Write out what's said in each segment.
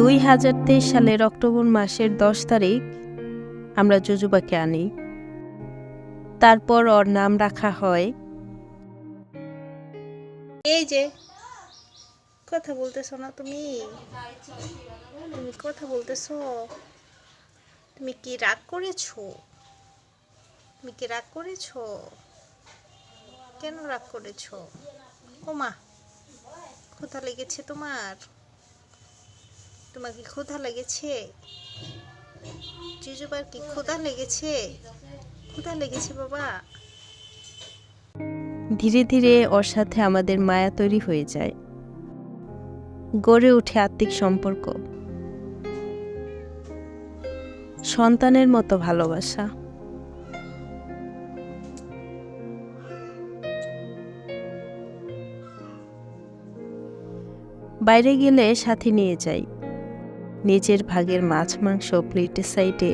2023 সালের অক্টোবর মাসের 10 তারিখ আমরা জুজুবাকে আনি। তারপর ওর নাম রাখা হয়। এই যে কথা বলতেছো না তুমি কথা বলতেছো? তুমি কি রাগ করেছো? কেন রাগ করেছো? ওমা, ক্ষুধা লেগেছে তোমার কি ক্ষুধা লেগেছে? জিজুবার কি ক্ষুধা লেগেছে বাবা? ধীরে ধীরে ওর সাথে আমাদের মায়া তৈরি হয়ে যায়, গড়ে ওঠে আত্মিক সম্পর্ক, সন্তানের মতো ভালোবাসা। বাইরে গেলে সাথে নিয়ে যাই, নিজের ভাগের মাছ মাংস প্লেটের সাইডে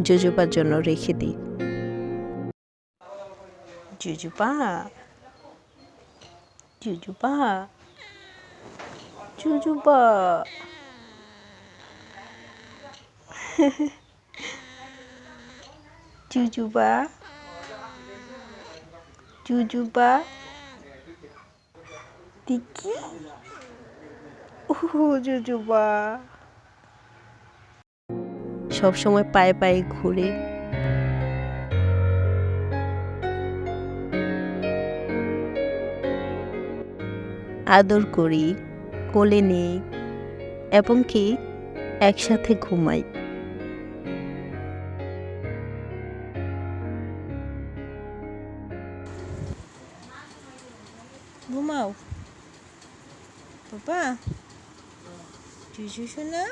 জুজুবার জন্য রেখে দিই। জুজুবা, জুজুবা, জুজুবা। জুজুবা, জুজুবা, টিকি, জুজুবা। সবসময় পায়ে পায়ে ঘুরে, আদর করি, কোলে নেই এবং কি একসাথে ঘুমাই। ঘুমাও বাবা, জুজু শোনা,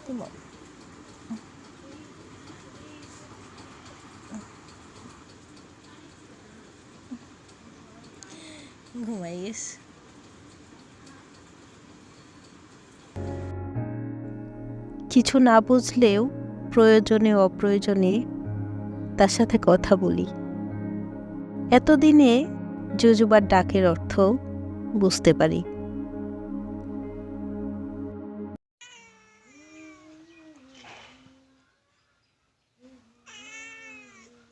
ঘুমাও। ঘুমাই গেছে। কিছু না বুঝলেও প্রয়োজনে অপ্রয়োজনে তার সাথে কথা বলি। এতদিনে জুজুবার ডাকের অর্থ বুঝতে পারি।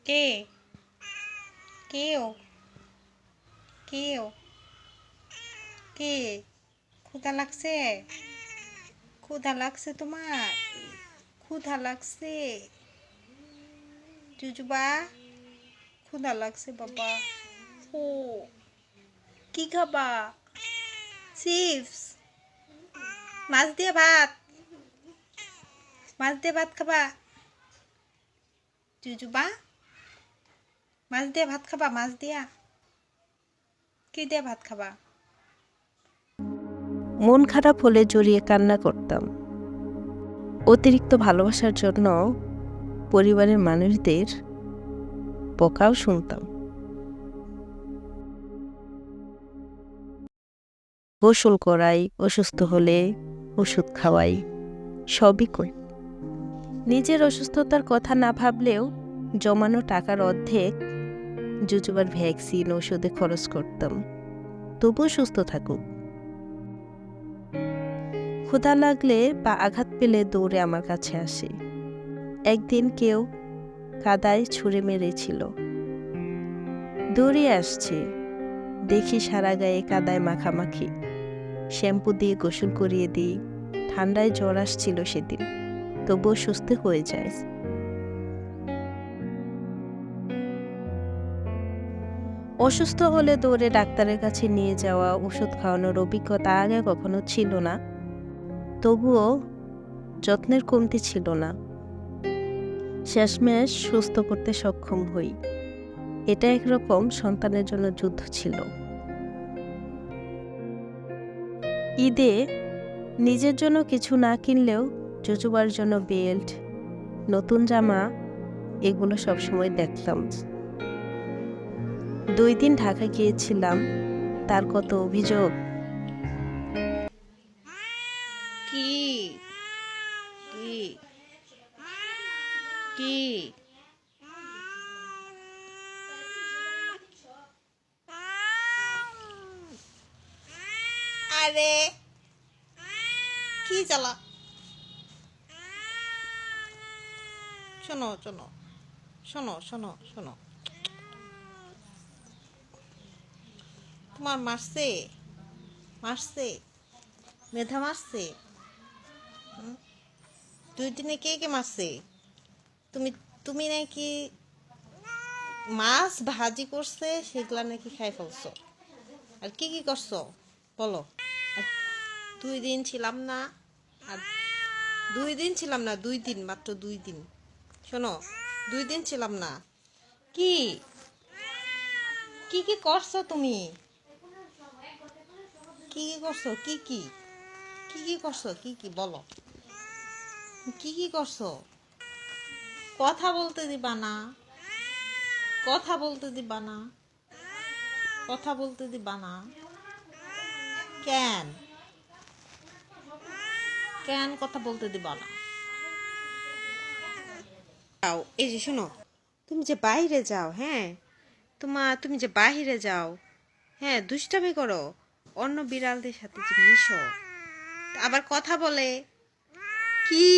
কে কেও কেও কে? ক্ষুধা লাগছে তোমার? ক্ষুধা লাগছে জুজুবা? ক্ষুধা লাগছে বাবা? ও, কি খাবা? চিপস? মাছ দিয়ে ভাত খাবা জুজুবা? মাছ দিয়ে ভাত খাবা? মাছ দিয়া কি দিয়ে ভাত খাবা? মন খারাপ হলে জড়িয়ে কান্না করতাম। অতিরিক্ত ভালোবাসার জন্য পরিবারের মানুষদের বকাও শুনতাম। গোসল করাই, অসুস্থ হলে ওষুধ খাওয়াই, সবই করি। নিজের অসুস্থতার কথা না ভাবলেও জমানো টাকার অর্ধেক জুজুবার ভ্যাকসিন ওষুধে খরচ করতাম, তবুও সুস্থ থাকুক। ক্ষুধা লাগলে বা আঘাত পেলে দৌড়ে আমার কাছে আসে। একদিন কেউ কাদায় ছুঁড়ে মেরেছিল, দৌড়ে আসছে, দেখি সারা গায়ে কাদায় মাখামাখি। শ্যাম্পু দিয়ে গোসল করিয়ে দিই। ঠান্ডায় জ্বর আসছিল সেদিন, তবুও সুস্থ হয়ে যায়। অসুস্থ হলে দৌড়ে ডাক্তারের কাছে নিয়ে যাওয়া, ওষুধ খাওয়ানোর অভিজ্ঞতা আগে কখনো ছিল না, তবুও যত্নের কমতি ছিল না। শেষমেশ সুস্থ করতে সক্ষম হই। এটা একরকম সন্তানের জন্য যুদ্ধ ছিল। ঈদে নিজের জন্য কিছু না কিনলেও জুজুবার জন্য বেল্ট, নতুন জামা, এগুলো সবসময় দেখতাম। 2 দিন ঢাকা গিয়েছিলাম, তার কত অভিযোগ। কি কি কি আরে কি জ্বালা। শোনো শোনো শোনো শোনো শোনো, তোমার মারছে, মারছে, মেধা মারছে। 2 দিনে কে কে মারছে? তুমি তুমি নাকি মাছ ভাজি করছে, সেগুলা নাকি খাই ফেলছো। আর কি কি করছো বলো। আর 2 দিন ছিলাম না, আর 2 দিন ছিলাম না, 2 দিন, মাত্র 2 দিন। শোনো, 2 দিন ছিলাম না। কি কি কি করছো তুমি? কি কি করছো? কি কি কি কি করছো? কি কি বলো, কি কি করছো? কথা বলতে দিবা না, কথা বলতে দিবা না, কথা বলতে দিবা না। কেন কেন কথা বলতে দিবা না? যাও, এই যে শোনো, তুমি যে বাইরে যাও, হ্যাঁ, তুমি যে বাইরে যাও, হ্যাঁ, দুষ্টামি করো, অন্য বিড়ালদের সাথে যে মিশো, আবার কথা বলে, কি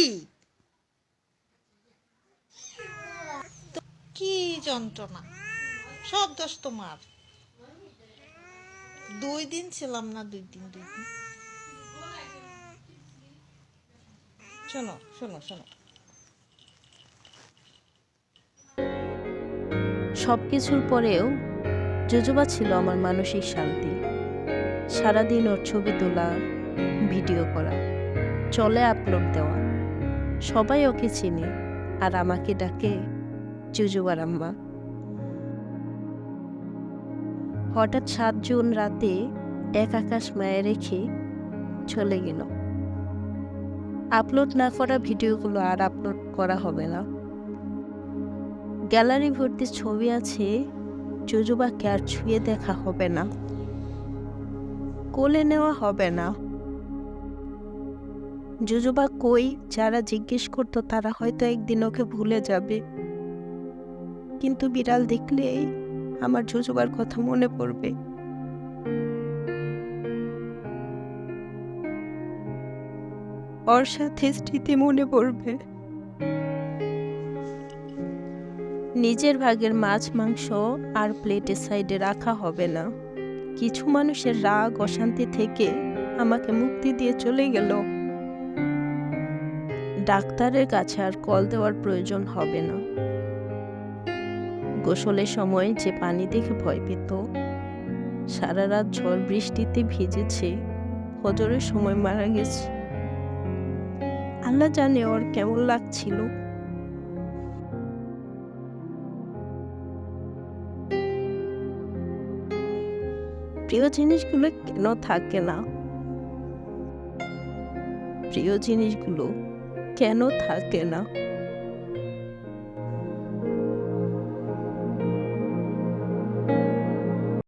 কি যন্ত্রণা, সব দোষ তোমার। 2 দিন ছিলাম না, 2 দিন, 2 দিন। শোনো শোনো শোনো, সব কিছুর পরেও জুজুবা ছিল আমার মানসিক শান্তি। সারাদিন ওর ছবি তোলা, ভিডিও করা, চলে আপলোড দেওয়া। সবাই ওকে চিনে আর আমাকে ডাকে জুজুবার আম্মা। হঠাৎ 7 জুন রাতে এক আকাশ মায়া রেখে চলে গেল। আপলোড না করা ভিডিওগুলো আর আপলোড করা হবে না। গ্যালারি ভর্তি ছবি আছে, জুজুবাকে আর ছুঁয়ে দেখা হবে না, কোলে নেওয়া হবে না। জুজুবা কই, যারা জিজ্ঞেস করতো তারা হয়তো একদিন ওকে ভুলে যাবে, কিন্তু বিড়াল দেখলেই আমার জুজুবার কথা মনে পড়বে। ওর সাথে স্মৃতি মনে পড়বে। নিজের ভাগের মাছ মাংস আর প্লেটের সাইডে রাখা হবে না। কিছু মানুষের রাগ অশান্তি থেকে আমাকে মুক্তি দিয়ে চলে গেল। ডাক্তারের কাছে আর কল দেওয়ার প্রয়োজন হবে না। গোসলের সময় যে পানি দেখে ভয় পেত, সারা রাত ঝড় বৃষ্টিতে ভিজেছে, ফজরের সময় মারা গেছে। আল্লাহ জানে ওর কেমন লাগছিল। প্রিয় জিনিসগুলো কেন থাকে না? প্রিয় জিনিসগুলো কেন থাকে না?